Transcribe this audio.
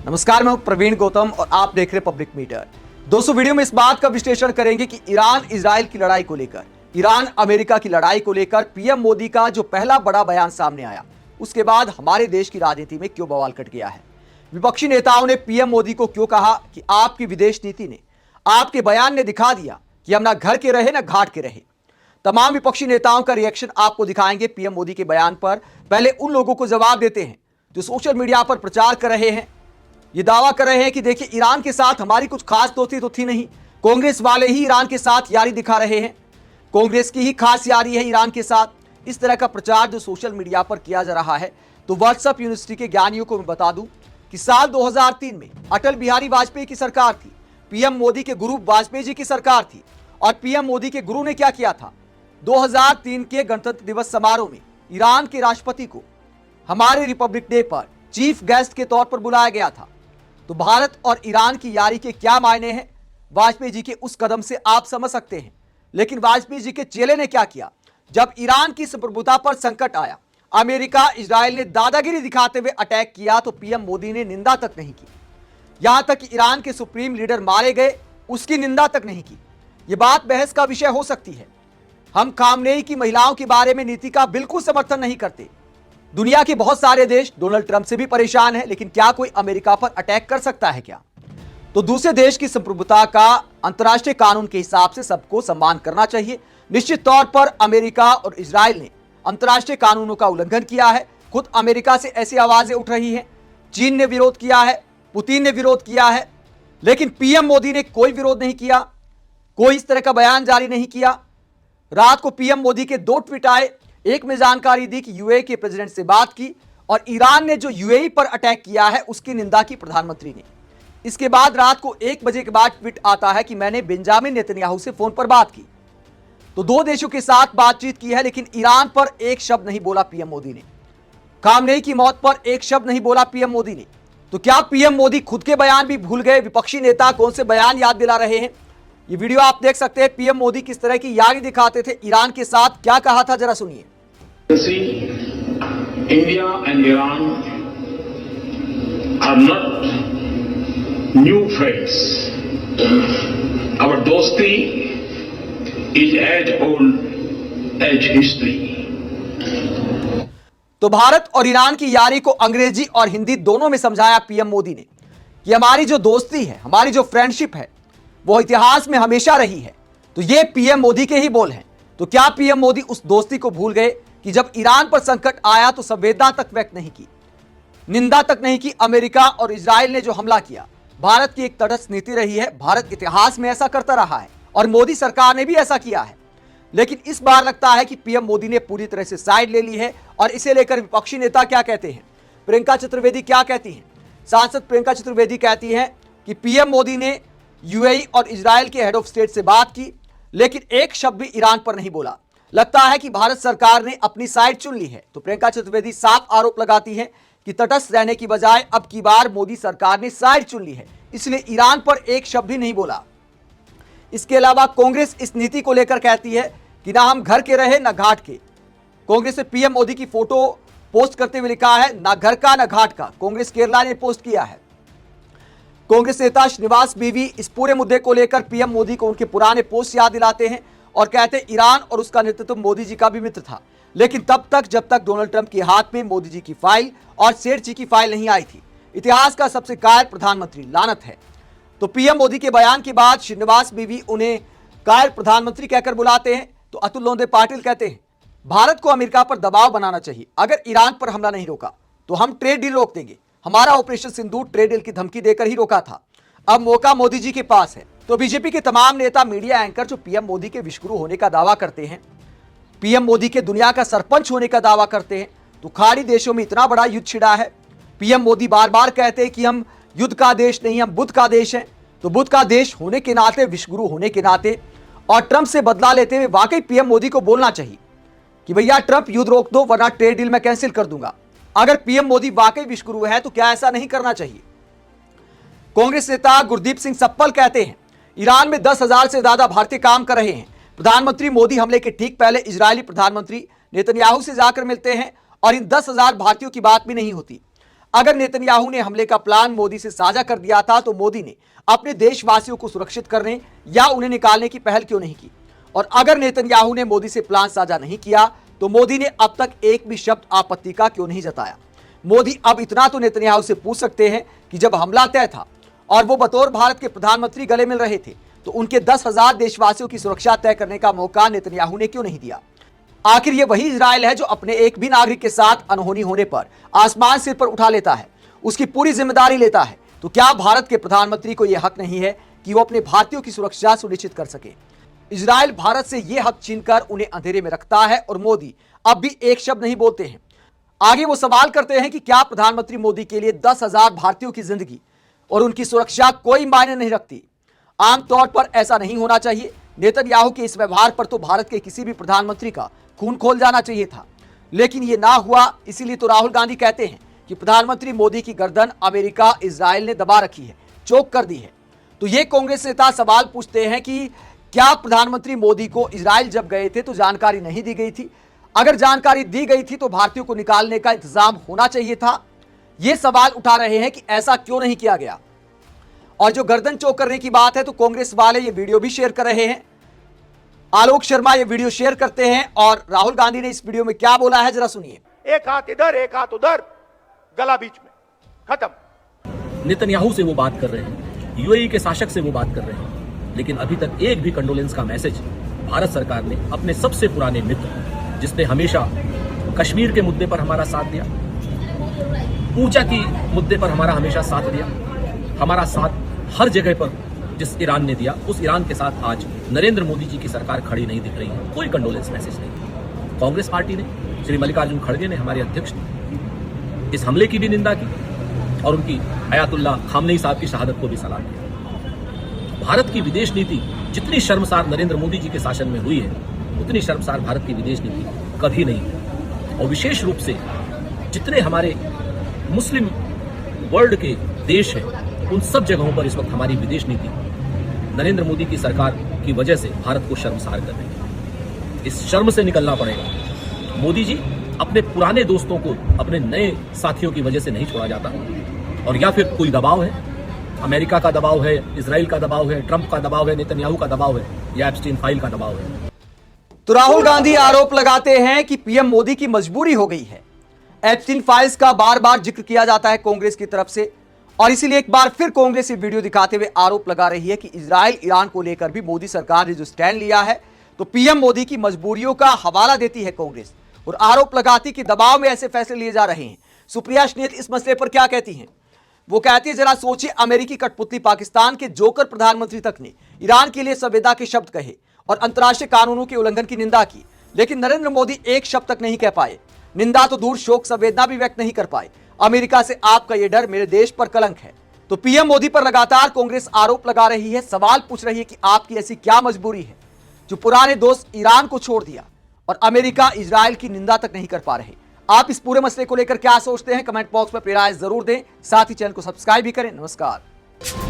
नमस्कार, मैं हूं प्रवीण गौतम और आप देख रहे हैं पब्लिक मीटर। दोस्तों, वीडियो में इस बात का विश्लेषण करेंगे कि ईरान इजराइल की लड़ाई को लेकर, ईरान अमेरिका की लड़ाई को लेकर पीएम मोदी का जो पहला बड़ा बयान सामने आया, उसके बाद हमारे देश की राजनीति में क्यों बवाल कट गया है। विपक्षी नेताओं ने पीएम मोदी को क्यों कहा कि आपकी विदेश नीति ने, आपके बयान ने दिखा दिया कि हम ना घर के रहे ना घाट के रहे। तमाम विपक्षी नेताओं का रिएक्शन आपको दिखाएंगे पीएम मोदी के बयान पर। पहले उन लोगों को जवाब देते हैं जो सोशल मीडिया पर प्रचार कर रहे हैं, ये दावा कर रहे हैं कि देखिए ईरान के साथ हमारी कुछ खास दोस्ती तो थी नहीं, कांग्रेस वाले ही ईरान के साथ यारी दिखा रहे हैं, कांग्रेस की ही खास यारी है ईरान के साथ। इस तरह का प्रचार जो सोशल मीडिया पर किया जा रहा है। तो व्हाट्सएप यूनिवर्सिटी के ज्ञानियों को मैं बता दूं कि साल 2003 में अटल बिहारी वाजपेयी की सरकार थी, पीएम मोदी के गुरु वाजपेयी जी की सरकार थी। और पीएम मोदी के गुरु ने क्या किया था, 2003 के गणतंत्र दिवस समारोह में ईरान के राष्ट्रपति को हमारे रिपब्लिक डे पर चीफ गेस्ट के तौर पर बुलाया गया था। तो भारत और ईरान की यारी के क्या मायने हैं, वाजपेयी जी के उस कदम से आप समझ सकते हैं। लेकिन वाजपेयी जी के चेले ने क्या किया, जब ईरान की संप्रभुता पर संकट आया, अमेरिका इजराइल ने दादागिरी दिखाते हुए अटैक किया, तो पीएम मोदी ने निंदा तक नहीं की। यहां तक कि ईरान के सुप्रीम लीडर मारे गए, उसकी निंदा तक नहीं की। यह बात बहस का विषय हो सकती है। हम खामनेई की महिलाओं के बारे में नीति का बिल्कुल समर्थन नहीं करते। दुनिया के बहुत सारे देश डोनाल्ड ट्रंप से भी परेशान है, लेकिन क्या कोई अमेरिका पर अटैक कर सकता है क्या? तो दूसरे देश की संप्रभुता का अंतर्राष्ट्रीय कानून के हिसाब से सबको सम्मान करना चाहिए। निश्चित तौर पर अमेरिका और इजराइल ने अंतर्राष्ट्रीय कानूनों का उल्लंघन किया है। खुद अमेरिका से ऐसी आवाजें उठ रही हैं, चीन ने विरोध किया है, पुतिन ने विरोध किया है, लेकिन पीएम मोदी ने कोई विरोध नहीं किया, कोई इस तरह का बयान जारी नहीं किया। रात को पीएम मोदी के 2 ट्वीट आए। एक में जानकारी दी कि यूएई के प्रेसिडेंट से बात की और ईरान ने जो यूएई पर अटैक किया है उसकी निंदा की प्रधानमंत्री ने। इसके बाद रात को 1 बजे के बाद ट्वीट आता है कि मैंने बेंजामिन नेतन्याहू से फोन पर बात की। तो 2 देशों के साथ बातचीत की है, लेकिन ईरान पर एक शब्द नहीं बोला पीएम मोदी ने। खामनेई की मौत पर एक शब्द नहीं बोला पीएम मोदी ने। तो क्या पीएम मोदी खुद के बयान भी भूल गए? विपक्षी नेता कौन से बयान याद दिला रहे हैं? ये वीडियो आप देख सकते हैं। पीएम मोदी किस तरह की यारी दिखाते थे ईरान के साथ, क्या कहा था, जरा सुनिए। India and Iran are not new friends. Our dosti is as old as history. तो भारत और ईरान की यारी को अंग्रेजी और हिंदी दोनों में समझाया पीएम मोदी ने कि हमारी जो दोस्ती है, हमारी जो फ्रेंडशिप है, वो इतिहास में हमेशा रही है। तो ये पीएम मोदी के ही बोल हैं। तो क्या पीएम मोदी उस दोस्ती को भूल गए कि जब ईरान पर संकट आया तो संवेदना तक व्यक्त नहीं की, निंदा तक नहीं की? अमेरिका और इजराइल ने जो हमला किया, भारत की एक तटस्थ नीति रही है। भारत इतिहास में ऐसा करता रहा है और मोदी सरकार ने भी ऐसा किया है। लेकिन इस बार लगता है कि पीएम मोदी ने पूरी तरह से साइड ले ली है। और इसे लेकर विपक्षी नेता क्या कहते हैं, प्रियंका चतुर्वेदी क्या कहती हैं? सांसद प्रियंका चतुर्वेदी कहती हैं कि पीएम मोदी ने यूएई और इजराइल के हेड ऑफ स्टेट से बात की, लेकिन एक शब्द भी ईरान पर नहीं बोला। लगता है कि भारत सरकार ने अपनी साइड चुन ली है। तो प्रियंका चतुर्वेदी साफ आरोप लगाती है कि तटस्थ रहने की बजाय अब की बार मोदी सरकार ने साइड चुन ली है, इसलिए ईरान पर एक शब्द भी नहीं बोला। इसके अलावा कांग्रेस इस नीति को लेकर कहती है कि ना हम घर के रहे ना घाट के। कांग्रेस ने पीएम मोदी की फोटो पोस्ट करते हुए लिखा है, ना घर का ना घाट का। कांग्रेस केरला ने पोस्ट किया है। कांग्रेस नेता श्रीनिवास बीवी इस पूरे मुद्दे को लेकर पीएम मोदी को उनके पुराने पोस्ट याद दिलाते हैं और कहते हैं ईरान और उसका नेतृत्व मोदी जी का भी मित्र था, लेकिन तब तक जब तक डोनाल्ड ट्रंप के हाथ में मोदी जी की फाइल और सेठ जी की फाइल नहीं आई थी। इतिहास का सबसे कायर प्रधानमंत्री, लानत है। तो पीएम मोदी के बयान के बाद श्रीनिवास बीवी उन्हें कायर प्रधानमंत्री कहकर बुलाते हैं। तो अतुल लोंदे पाटिल कहते हैं भारत को अमेरिका पर दबाव बनाना चाहिए। अगर ईरान पर हमला नहीं रोका तो हम ट्रेड डील रोक देंगे। हमारा ऑपरेशन सिंदूर ट्रेड डील की धमकी देकर ही रोका था। अब मौका मोदी जी के पास है। तो बीजेपी के तमाम नेता, मीडिया एंकर जो पीएम मोदी के विश्वगुरु होने का दावा करते हैं, पीएम मोदी के दुनिया का सरपंच होने का दावा करते हैं, तो खाड़ी देशों में इतना बड़ा युद्ध छिड़ा है। पीएम मोदी बार बार कहते हैं कि हम युद्ध का देश नहीं, हम बुद्ध का देश हैं। तो बुद्ध का देश होने के नाते, विश्वगुरु होने के नाते और ट्रंप से बदला लेते हुए वाकई पीएम मोदी को बोलना चाहिए कि भैया ट्रंप युद्ध रोक दो वरना ट्रेड डील मैं कैंसिल कर दूंगा। अगर पीएम मोदी वाकई विश्वगुरु है तो क्या ऐसा नहीं करना चाहिए? कांग्रेस नेता गुरदीप सिंह सप्पल कहते हैं ईरान में 10,000 से ज्यादा भारतीय काम कर रहे हैं। प्रधानमंत्री मोदी हमले के ठीक पहले इजरायली प्रधानमंत्री नेतन्याहू से जाकर मिलते हैं और इन 10,000 भारतीयों की बात भी नहीं होती। अगर नेतन्याहू ने हमले का प्लान मोदी से साझा कर दिया था तो मोदी ने अपने देशवासियों को सुरक्षित करने या उन्हें निकालने की पहल क्यों नहीं की? और अगर नेतन्याहू ने मोदी से प्लान साझा नहीं किया तो मोदी ने अब तक एक भी शब्द आपत्ति का क्यों नहीं जताया? मोदी अब इतना तो नेतन्याहू से पूछ सकते हैं कि जब हमला तय था और वो बतौर भारत के प्रधानमंत्री गले मिल रहे थे तो उनके 10,000 देशवासियों की सुरक्षा तय करने का मौका नेतन्याहू ने क्यों नहीं दिया? आखिर ये वही इजराइल है जो अपने एक भी नागरिक के साथ अनहोनी होने पर आसमान सिर पर उठा लेता है, उसकी पूरी जिम्मेदारी लेता है। तो क्या भारत के प्रधानमंत्री को यह हक नहीं है कि वो अपने भारतीयों की सुरक्षा सुनिश्चित कर सके? इजराइल भारत से यह हक छीनकर उन्हें अंधेरे में रखता है और मोदी अब भी एक शब्द नहीं बोलते हैं। आगे वो सवाल करते हैं कि क्या प्रधानमंत्री मोदी के लिए 10,000 भारतीयों की जिंदगी और उनकी सुरक्षा कोई मायने नहीं रखती? आमतौर पर ऐसा नहीं होना चाहिए। नेतन्याहू के इस व्यवहार पर तो भारत के किसी भी प्रधानमंत्री का खून खोल जाना चाहिए था, लेकिन ये ना हुआ। इसीलिए तो राहुल गांधी कहते हैं कि प्रधानमंत्री मोदी की गर्दन अमेरिका इजराइल ने दबा रखी है, चोक कर दी है। तो ये कांग्रेस नेता सवाल पूछते हैं कि क्या प्रधानमंत्री मोदी को इजराइल जब गए थे तो जानकारी नहीं दी गई थी? अगर जानकारी दी गई थी तो भारतीयों को निकालने का इंतजाम होना चाहिए था। यह सवाल उठा रहे हैं कि ऐसा क्यों नहीं किया गया। और जो गर्दन चोक करने की बात है तो कांग्रेस वाले ये वीडियो भी शेयर कर रहे हैं। आलोक शर्मा ये वीडियो शेयर करते हैं और राहुल गांधी ने इस वीडियो में क्या बोला है जरा सुनिए। एक हाथ इधर एक हाथ उधर, गला बीच में, खत्म। नेतन्याहू से वो बात कर रहे हैं, यूएई के शासक से वो बात कर रहे हैं, लेकिन अभी तक एक भी कंडोलेंस का मैसेज भारत सरकार ने अपने सबसे पुराने मित्र, जिसने हमेशा कश्मीर के मुद्दे पर हमारा साथ दिया, ऊंचा की मुद्दे पर हमारा हमेशा साथ दिया, हमारा साथ हर जगह पर जिस ईरान ने दिया, उस ईरान के साथ आज नरेंद्र मोदी जी की सरकार खड़ी नहीं दिख रही है। कोई कंडोलेंस मैसेज नहीं। कांग्रेस पार्टी ने, श्री मल्लिकार्जुन खड़गे ने, हमारे अध्यक्ष ने इस हमले की भी निंदा की और उनकी अयातुल्ला खामनेई साहब की शहादत को भी सलाम किया। भारत की विदेश नीति जितनी शर्मसार नरेंद्र मोदी जी के शासन में हुई है, उतनी शर्मसार भारत की विदेश नीति कभी नहीं हुई। और विशेष रूप से जितने हमारे मुस्लिम वर्ल्ड के देश हैं, उन सब जगहों पर इस वक्त हमारी विदेश नीति नरेंद्र मोदी की सरकार की वजह से भारत को शर्मसार कर रही है। इस शर्म से निकलना पड़ेगा। मोदी जी अपने पुराने दोस्तों को अपने नए साथियों की वजह से नहीं छोड़ा जाता, और या फिर कोई दबाव है, अमेरिका का दबाव है, इजराइल का दबाव है, ट्रंप का दबाव है, नेतन्याहू का दबाव है, या एप्स्टीन फाइल का दबाव है। तो राहुल गांधी आरोप लगाते हैं कि पीएम मोदी की मजबूरी हो गई है। एप्स्टीन फाइल्स का बार बार जिक्र किया जाता है कांग्रेस की तरफ से, और इसीलिए एक बार फिर कांग्रेस ये वीडियो दिखाते हुए आरोप लगा रही है कि इजराइल ईरान को लेकर भी मोदी सरकार ने जो स्टैंड लिया है, तो पीएम मोदी की मजबूरियों का हवाला देती है कांग्रेस और आरोप लगाती कि दबाव में ऐसे फैसले लिए जा रहे हैं। सुप्रिया श्नेत इस मसले पर क्या कहती हैं? वो कहती है, जरा सोचिए, अमेरिकी कठपुतली पाकिस्तान के जोकर प्रधानमंत्री तक ने ईरान के लिए संवेदना के शब्द कहे और अंतर्राष्ट्रीय कानूनों के उल्लंघन की निंदा की, लेकिन नरेंद्र मोदी एक शब्द तक नहीं कह पाए। निंदा तो दूर, शोक संवेदना भी व्यक्त नहीं कर पाए। अमेरिका से आपका यह डर मेरे देश पर कलंक है। तो पीएम मोदी पर लगातार कांग्रेस आरोप लगा रही है, सवाल पूछ रही है कि आपकी ऐसी क्या मजबूरी है जो पुराने दोस्त ईरान को छोड़ दिया और अमेरिका इजराइल की निंदा तक नहीं कर पा रहे। आप इस पूरे मसले को लेकर क्या सोचते हैं? कमेंट बॉक्स में अपनी राय जरूर दें, साथ ही चैनल को सब्सक्राइब भी करें। नमस्कार।